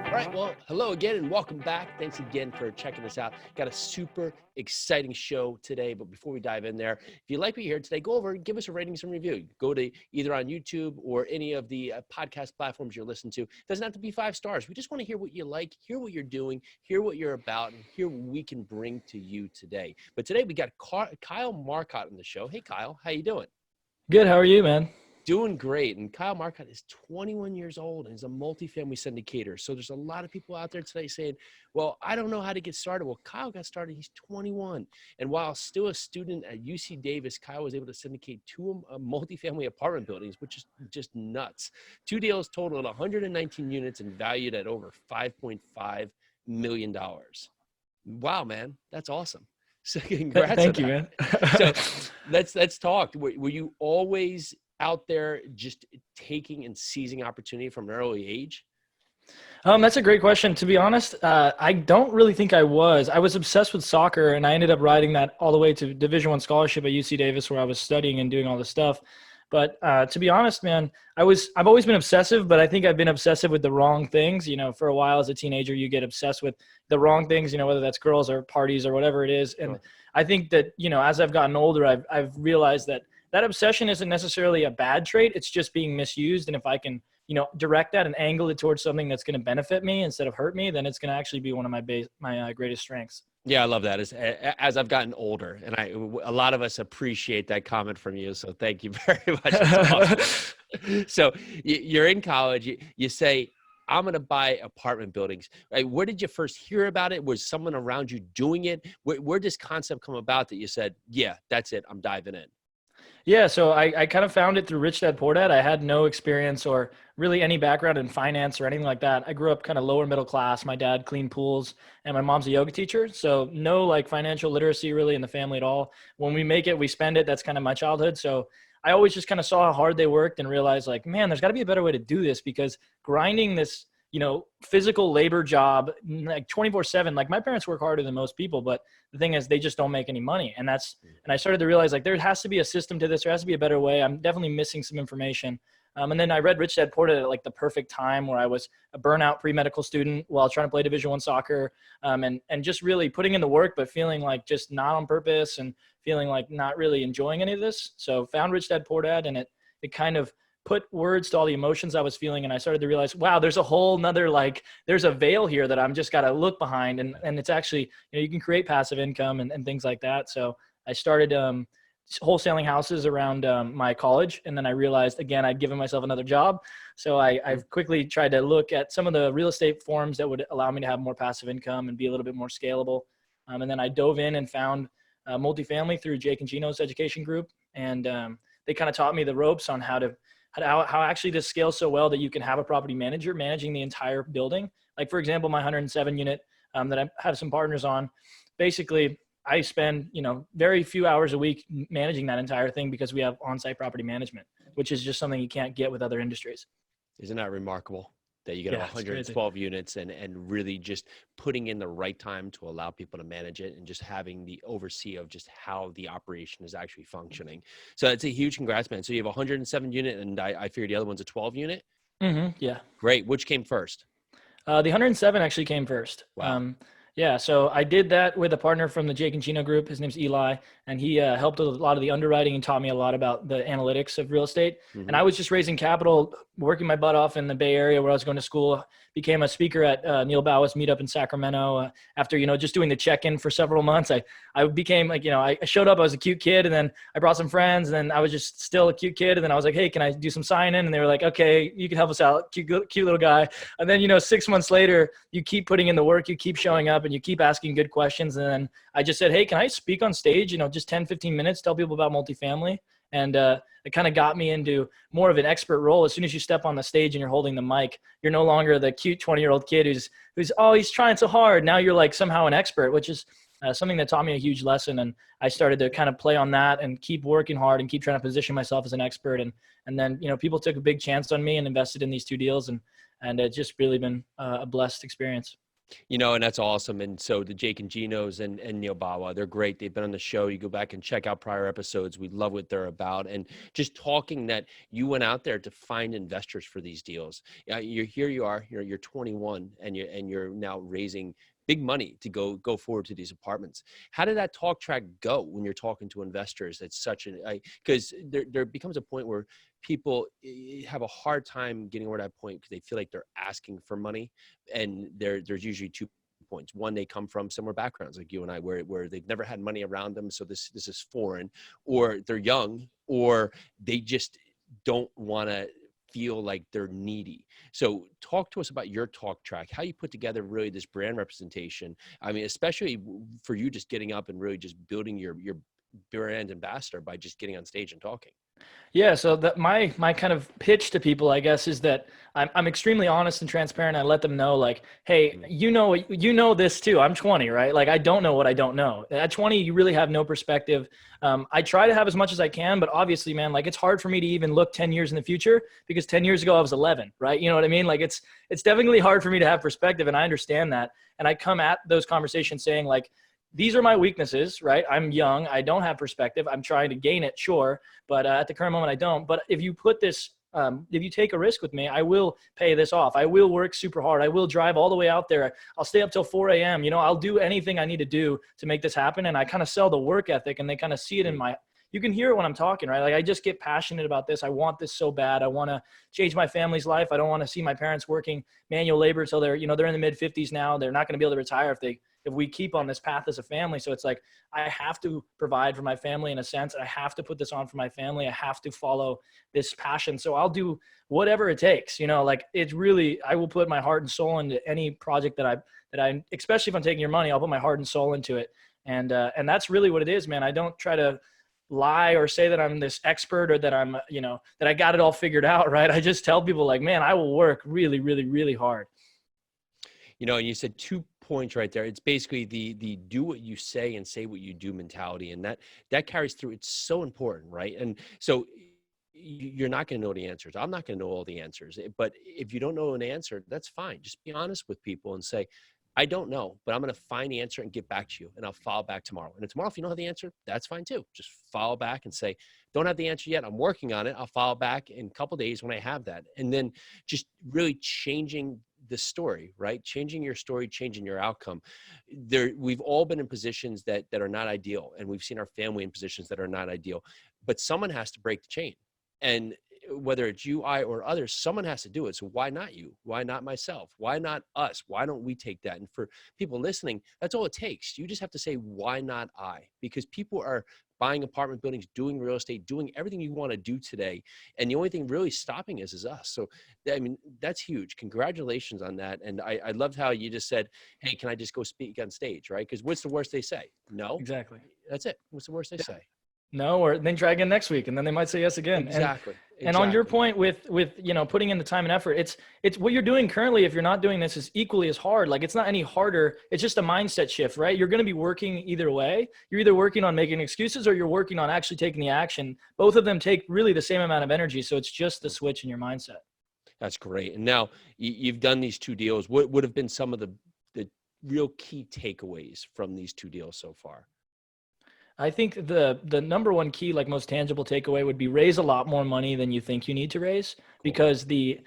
All right, well, hello again and welcome back. Thanks again for checking us out. Got a super exciting show today, but before we dive in there, if you like what you heard today, go over and give us a ratings and review. Go to either on YouTube or any of the podcast platforms you're listening to. It doesn't have to be 5 stars. We just want to hear what you like, hear what you're doing, hear what you're about, and hear what we can bring to you today. But today we got Kyle Marcotte on the show. Hey, Kyle, how you doing? Good. How are you, man? Doing great. And Kyle Marcotte is 21 years old and is a multifamily syndicator. So there's a lot of people out there today saying, well, I don't know how to get started. Well, Kyle got started. He's 21. And while still a student at UC Davis, Kyle was able to syndicate 2 multifamily apartment buildings, which is just nuts. 2 deals totaled 119 units and valued at over $5.5 million. Wow, man. That's awesome. So congrats. Thank you, man. So let's talk. Were you always out there just taking and seizing opportunity from an early age? That's a great question. To be honest, I don't really think I was. I was obsessed with soccer, and I ended up riding that all the way to Division I scholarship at UC Davis, where I was studying and doing all this stuff. But to be honest, man, I've always been obsessive, but I think I've been obsessive with the wrong things. You know, for a while as a teenager, you get obsessed with the wrong things, you know, whether that's girls or parties or whatever it is. And I think that, you know, as I've gotten older, I've realized that obsession isn't necessarily a bad trait. It's just being misused. And if I can, you know, direct that and angle it towards something that's going to benefit me instead of hurt me, then it's going to actually be one of my greatest strengths. Yeah, I love that. As I've gotten older, and a lot of us appreciate that comment from you. So thank you very much. Awesome. So you're in college. You say, I'm going to buy apartment buildings. Right? Where did you first hear about it? Was someone around you doing it? Where did this concept come about that you said, yeah, that's it, I'm diving in? Yeah, so I kind of found it through Rich Dad Poor Dad. I had no experience or really any background in finance or anything like that. I grew up kind of lower middle class. My dad cleaned pools and my mom's a yoga teacher. So no like financial literacy really in the family at all. When we make it, we spend it. That's kind of my childhood. So I always just kind of saw how hard they worked and realized like, man, there's got to be a better way to do this because grinding this, you know, physical labor job, like 24/7, like my parents work harder than most people, but the thing is they just don't make any money. And I started to realize like, there has to be a system to this. There has to be a better way. I'm definitely missing some information. And then I read Rich Dad Poor Dad at like the perfect time where I was a burnout pre-medical student while trying to play Division I soccer, and just really putting in the work, but feeling like just not on purpose and feeling like not really enjoying any of this. So found Rich Dad Poor Dad, and it kind of put words to all the emotions I was feeling. And I started to realize, wow, there's a whole nother, like there's a veil here that I'm just got to look behind. And it's actually, you know, you can create passive income and things like that. So I started wholesaling houses around my college. And then I realized, again, I'd given myself another job. So I've quickly tried to look at some of the real estate forms that would allow me to have more passive income and be a little bit more scalable. And then I dove in and found multifamily through Jake and Gino's education group. And they kind of taught me the ropes on how actually this scales so well that you can have a property manager managing the entire building. Like for example, my 107 unit that I have some partners on, basically I spend, you know, very few hours a week managing that entire thing because we have on-site property management, which is just something you can't get with other industries. Isn't that remarkable? That you get 112 units and really just putting in the right time to allow people to manage it and just having the oversee of just how the operation is actually functioning. So it's a huge congrats, man. So you have 107 unit and I figured the other one's a 12 unit. Mm-hmm, yeah. Great. Which came first? The 107 actually came first. Wow. Yeah, so I did that with a partner from the Jake and Gino group. His name's Eli, and he helped with a lot of the underwriting and taught me a lot about the analytics of real estate. Mm-hmm. And I was just raising capital, working my butt off in the Bay Area where I was going to school. Became a speaker at Neil Bauer's meetup in Sacramento. After, you know, just doing the check-in for several months, I became like, you know, I showed up, I was a cute kid, and then I brought some friends, and then I was just still a cute kid. And then I was like, hey, can I do some sign-in? And they were like, okay, you can help us out, cute little guy. And then, you know, 6 months later, you keep putting in the work, you keep showing up, and you keep asking good questions. And then I just said, hey, can I speak on stage, you know, just 10, 15 minutes, tell people about multifamily? And it kind of got me into more of an expert role. As soon as you step on the stage and you're holding the mic, you're no longer the cute 20-year-old kid who's oh, he's trying so hard. Now you're like somehow an expert, which is something that taught me a huge lesson. And I started to kind of play on that and keep working hard and keep trying to position myself as an expert. And then, you know, people took a big chance on me and invested in these 2 deals. And it's just really been a blessed experience. And that's awesome. And so the Jake and Genos and Neil Bawa, they're great. They've been on the show. You go back and check out prior episodes. We love what they're about. And just talking that you went out there to find investors for these deals. Here you are, you're 21 and you're now raising big money to go forward to these apartments. How did that talk track go when you're talking to investors? It's such because there becomes a point where people have a hard time getting over that point because they feel like they're asking for money, and there's usually 2 points. One, they come from similar backgrounds like you and I, where they've never had money around them, so this is foreign, or they're young, or they just don't want to feel like they're needy. So talk to us about your talk track, how you put together really this brand representation. I mean, especially for you, just getting up and really just building your brand ambassador by just getting on stage and talking. Yeah, so my kind of pitch to people, I guess, is that I'm extremely honest and transparent. I let them know, like, hey, you know this too. I'm 20, right? Like, I don't know what I don't know. At 20, you really have no perspective. I try to have as much as I can, but obviously, man, like, it's hard for me to even look 10 years in the future because 10 years ago I was 11, right? You know what I mean? Like, it's definitely hard for me to have perspective, and I understand that. And I come at those conversations saying, like, these are my weaknesses, right? I'm young. I don't have perspective. I'm trying to gain it, sure. But at the current moment, I don't. But if you put this, if you take a risk with me, I will pay this off. I will work super hard. I will drive all the way out there. I'll stay up till 4 a.m. I'll do anything I need to do to make this happen. And I kind of sell the work ethic, and they kind of see it in you can hear it when I'm talking, right? Like, I just get passionate about this. I want this so bad. I want to change my family's life. I don't want to see my parents working manual labor till they're in the mid 50s now. They're not going to be able to retire if we keep on this path as a family. So it's like, I have to provide for my family in a sense. I have to put this on for my family. I have to follow this passion. So I'll do whatever it takes, like, it's really, I will put my heart and soul into any project that I, especially if I'm taking your money, I'll put my heart and soul into it. And that's really what it is, man. I don't try to lie or say that I'm this expert or that I'm, that I got it all figured out, right? I just tell people, like, man, I will work really, really, really hard. And you said 2 points right there. It's basically the do what you say and say what you do mentality. And that carries through. It's so important, right? And so you're not going to know the answers. I'm not going to know all the answers, but if you don't know an answer, that's fine. Just be honest with people and say, I don't know, but I'm going to find the answer and get back to you, and I'll follow back tomorrow. And tomorrow, if you don't have the answer, that's fine too. Just follow back and say, don't have the answer yet. I'm working on it. I'll follow back in a couple of days when I have that. And then just really changing the story, right? Changing your story, changing your outcome. We've all been in positions that are not ideal, and we've seen our family in positions that are not ideal, but someone has to break the chain. And whether it's you, I, or others, someone has to do it. So why not you? Why not myself? Why not us? Why don't we take that? And for people listening, that's all it takes. You just have to say, why not I? Because people are buying apartment buildings, doing real estate, doing everything you want to do today. And the only thing really stopping us is us. So, I mean, that's huge. Congratulations on that. And I loved how you just said, hey, can I just go speak on stage, right? Because what's the worst they say? No. Exactly. That's it. What's the worst they say? No, or then try again next week, and then they might say yes again. Exactly. And on your point with putting in the time and effort, it's what you're doing currently. If you're not doing this, is equally as hard. Like, it's not any harder. It's just a mindset shift, right? You're going to be working either way. You're either working on making excuses or you're working on actually taking the action. Both of them take really the same amount of energy. So it's just the switch in your mindset. That's great. And now you've done these 2 deals. What would have been some of the real key takeaways from these 2 deals so far? I think the number one key, like, most tangible takeaway would be raise a lot more money than you think you need to raise, because the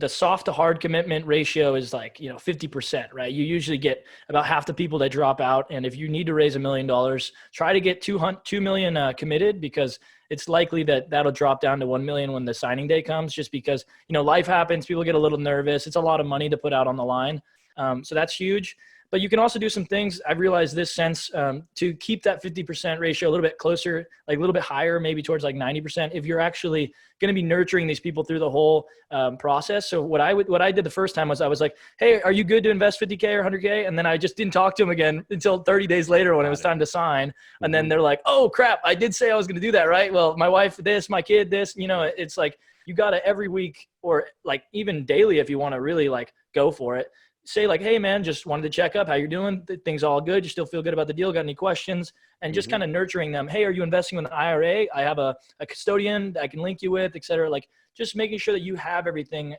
soft to hard commitment ratio is like, 50%, right? You usually get about half the people that drop out. And if you need to raise $1 million, try to get 2 million committed, because it's likely that that'll drop down to 1 million when the signing day comes, just because, life happens. People get a little nervous. It's a lot of money to put out on the line. So that's huge. But you can also do some things. I've realized this sense to keep that 50% ratio a little bit closer, like a little bit higher, maybe towards like 90%, if you're actually going to be nurturing these people through the whole process. So what I did the first time was I was like, hey, are you good to invest 50K or 100K? And then I just didn't talk to them again until 30 days later when it was time to sign. And then they're like, oh crap, I did say I was going to do that, right? Well, my wife this, my kid this, it's like, you got to every week, or like even daily, if you want to really like go for it, say like, hey man, just wanted to check up. How you're doing? Things all good? You still feel good about the deal? Got any questions? And just kind of nurturing them. Hey, are you investing in an IRA? I have a custodian I can link you with, et cetera. Like, just making sure that you have everything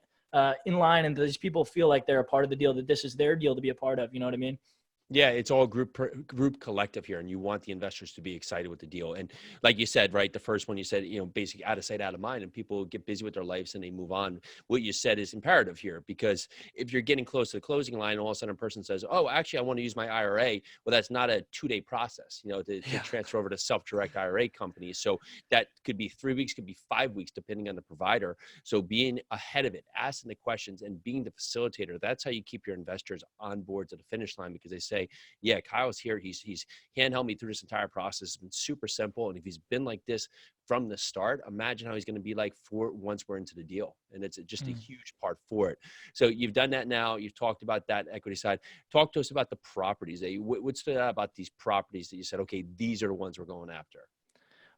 in line, and these people feel like they're a part of the deal, that this is their deal to be a part of. You know what I mean? Yeah, it's all group collective here, and you want the investors to be excited with the deal. And like you said, right, the first one you said, basically out of sight, out of mind, and people get busy with their lives and they move on. What you said is imperative here, because if you're getting close to the closing line, and all of a sudden a person says, "Oh, actually, I want to use my IRA," well, that's not a 2-day process, to Yeah. transfer over to self-direct IRA companies. So that could be 3 weeks, could be 5 weeks, depending on the provider. So being ahead of it, asking the questions, and being the facilitator, that's how you keep your investors on board to the finish line, because they say, yeah, Kyle's here. He's handheld me through this entire process. It's been super simple. And if he's been like this from the start, imagine how he's going to be like once we're into the deal. And it's just a huge part for it. So you've done that now. You've talked about that equity side. Talk to us about the properties. What stood out about these properties that you said, okay, these are the ones we're going after?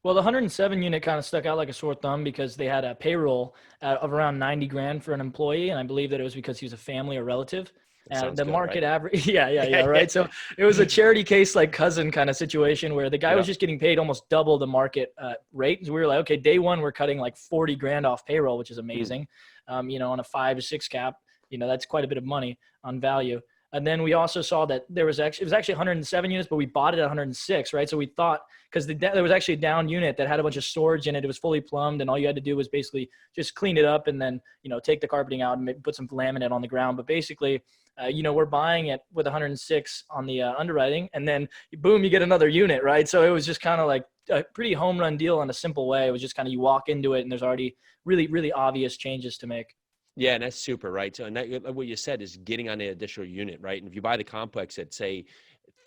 Well, the 107 unit kind of stuck out like a sore thumb because they had a payroll of around 90 grand for an employee. And I believe that it was because he was a family or relative. That sounds The good, right? market average, yeah, right. So it was a charity case, like cousin kind of situation, where the guy was just getting paid almost double the market rate. So we were like, okay, day one, we're cutting like 40 grand off payroll, which is amazing. On a 5 to 6 cap, that's quite a bit of money on value. And then we also saw that it was actually 107 units, but we bought it at 106, right? So we thought, because there was actually a down unit that had a bunch of storage in it. It was fully plumbed, and all you had to do was basically just clean it up and then, take the carpeting out and put some laminate on the ground. But basically, we're buying it with 106 on the underwriting, and then boom, you get another unit, right? So it was just kind of like a pretty home run deal in a simple way. It was just kind of, you walk into it and there's already really, really obvious changes to make. Yeah, and that's super, right? So, and that, what you said is getting on the additional unit, right? And if you buy the complex at, say,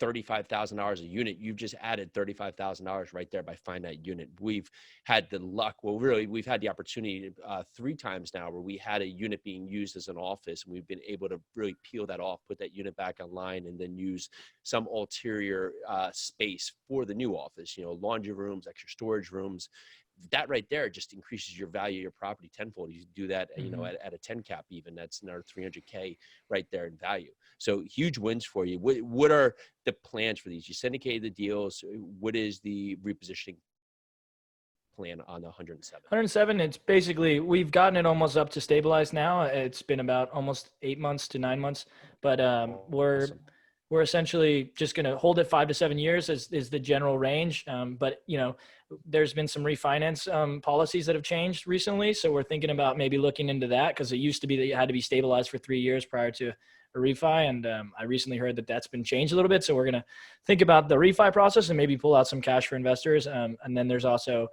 $35,000 a unit, you've just added $35,000 right there by finding that unit. We've had the luck, well, really, we've had the opportunity 3 times now where we had a unit being used as an office, and we've been able to really peel that off, put that unit back online, and then use some ulterior space for the new office, laundry rooms, extra storage rooms. That right there just increases your value of your property tenfold. You do that, at a 10 cap, even that's another 300K right there in value. So huge wins for you. What are the plans for these? You syndicated the deals. What is the repositioning plan on the 107? 107, it's basically, we've gotten it almost up to stabilized now. It's been about almost 8 months to 9 months, but Awesome. we're essentially just going to hold it 5 to 7 years is the general range. But there's been some refinance policies that have changed recently. So we're thinking about maybe looking into that, because it used to be that you had to be stabilized for 3 years prior to a refi. And I recently heard that that's been changed a little bit. So we're going to think about the refi process and maybe pull out some cash for investors. And then there's also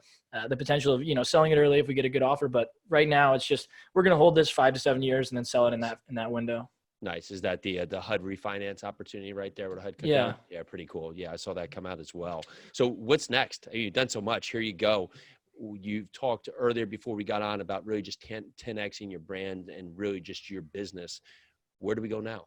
the potential of, selling it early if we get a good offer. But right now it's just, we're going to hold this 5 to 7 years and then sell it in that window. Nice. Is that the HUD refinance opportunity right there with a HUD cut Yeah. down? Yeah, pretty cool. Yeah, I saw that come out as well. So what's next? You've done so much. Here you go. You talked earlier before we got on about really just 10xing your brand and really just your business. Where do we go now?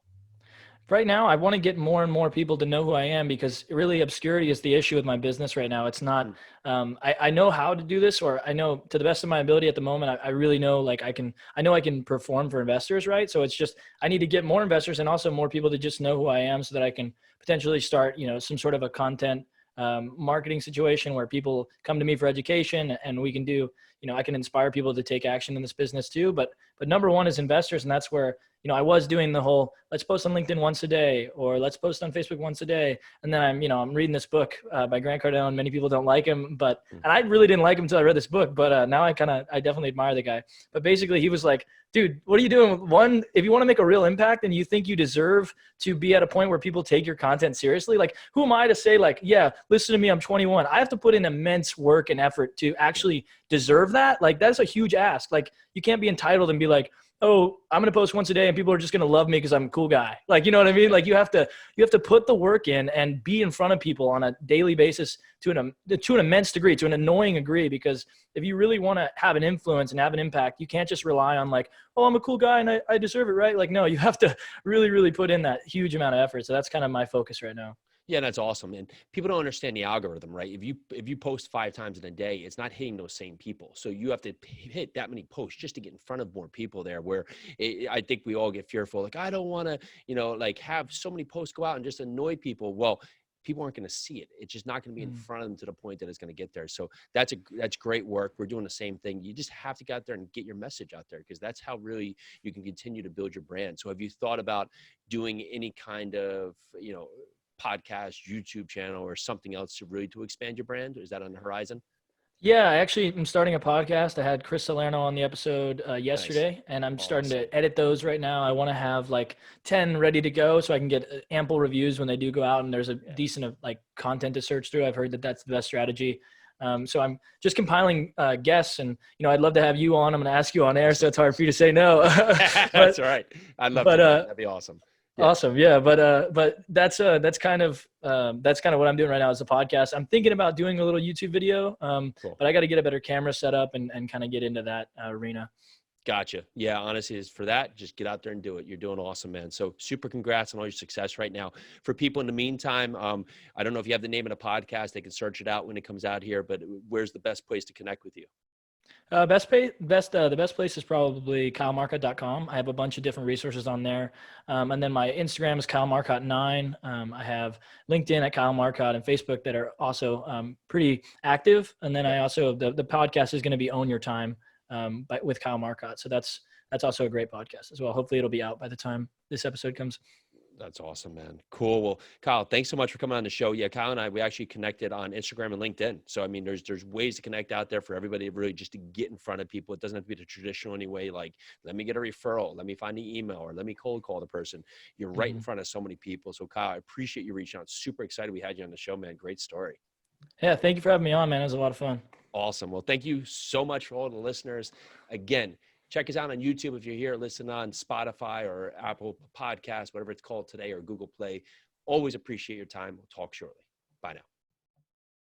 Right now, I want to get more and more people to know who I am, because really obscurity is the issue with my business right now. It's not, I know how to do this, or I know to the best of my ability at the moment. I really know, like I know I can perform for investors, right? So it's just, I need to get more investors and also more people to just know who I am, so that I can potentially start, some sort of a content marketing situation where people come to me for education, and we can do, I can inspire people to take action in this business too. But number one is investors. And that's where, I was doing the whole, let's post on LinkedIn once a day, or let's post on Facebook once a day. And then I'm reading this book by Grant Cardone. Many people don't like him, and I really didn't like him until I read this book, but now I definitely admire the guy. But basically he was like, dude, what are you doing? One, if you want to make a real impact and you think you deserve to be at a point where people take your content seriously, like, who am I to say, like, yeah, listen to me, I'm 21. I have to put in immense work and effort to actually deserve that. Like, that's a huge ask. Like, you can't be entitled and be like, oh, I'm going to post once a day and people are just going to love me because I'm a cool guy. Like, you know what I mean? Like, you have to put the work in and be in front of people on a daily basis to an immense degree, to an annoying degree, because if you really want to have an influence and have an impact, you can't just rely on like, oh, I'm a cool guy and I deserve it, right? Like, no, you have to really, really put in that huge amount of effort. So that's kind of my focus right now. Yeah, that's awesome. And people don't understand the algorithm, right? If you post 5 times in a day, it's not hitting those same people. So you have to hit that many posts just to get in front of more people there, where I think we all get fearful. Like, I don't want to, like have so many posts go out and just annoy people. Well, people aren't going to see it. It's just not going to be in Mm. front of them to the point that it's going to get there. So that's great work. We're doing the same thing. You just have to get out there and get your message out there, because that's how really you can continue to build your brand. So have you thought about doing any kind of, podcast, YouTube channel, or something else to expand your brand? Is that on the horizon? Yeah, I actually am starting a podcast. I had Chris Salerno on the episode Nice. yesterday, and I'm starting Awesome. to edit those right now. I want to have like 10 ready to go so I can get ample reviews when they do go out, and there's a Yeah. decent of like content to search through. I've heard that that's the best strategy. So I'm just compiling guests, and I'd love to have you on. I'm going to ask you on air, so Awesome. it's hard for you to say no. That's but all right. I'd love to, but man. That'd be awesome. Yeah. Awesome. Yeah. But that's kind of what I'm doing right now is the podcast. I'm thinking about doing a little YouTube video. Cool. But I got to get a better camera set up and kind of get into that arena. Gotcha. Yeah, honestly, is for that, just get out there and do it. You're doing awesome, man. So super congrats on all your success right now. For people in the meantime, I don't know if you have the name of the podcast. They can search it out when it comes out here, but where's the best place to connect with you? The best place is probably kylemarcotte.com. I have a bunch of different resources on there. And then my Instagram is kylemarcotte9. I have LinkedIn at Kyle Marcotte and Facebook that are also pretty active. And then I also, the podcast is going to be Own Your Time with Kyle Marcotte. So that's also a great podcast as well. Hopefully it'll be out by the time this episode comes. That's awesome, man. Cool. Well, Kyle, thanks so much for coming on the show. Yeah, Kyle and I, we actually connected on Instagram and LinkedIn. So, I mean, there's ways to connect out there for everybody, really just to get in front of people. It doesn't have to be the traditional anyway. Like, let me get a referral, let me find the email, or let me cold call the person. You're right in front of so many people. So, Kyle, I appreciate you reaching out. Super excited we had you on the show, man. Great story. Yeah. Thank you for having me on, man. It was a lot of fun. Awesome. Well, thank you so much for all the listeners. Again, check us out on YouTube if you're here. Listen on Spotify or Apple Podcasts, whatever it's called today, or Google Play. Always appreciate your time. We'll talk shortly. Bye now.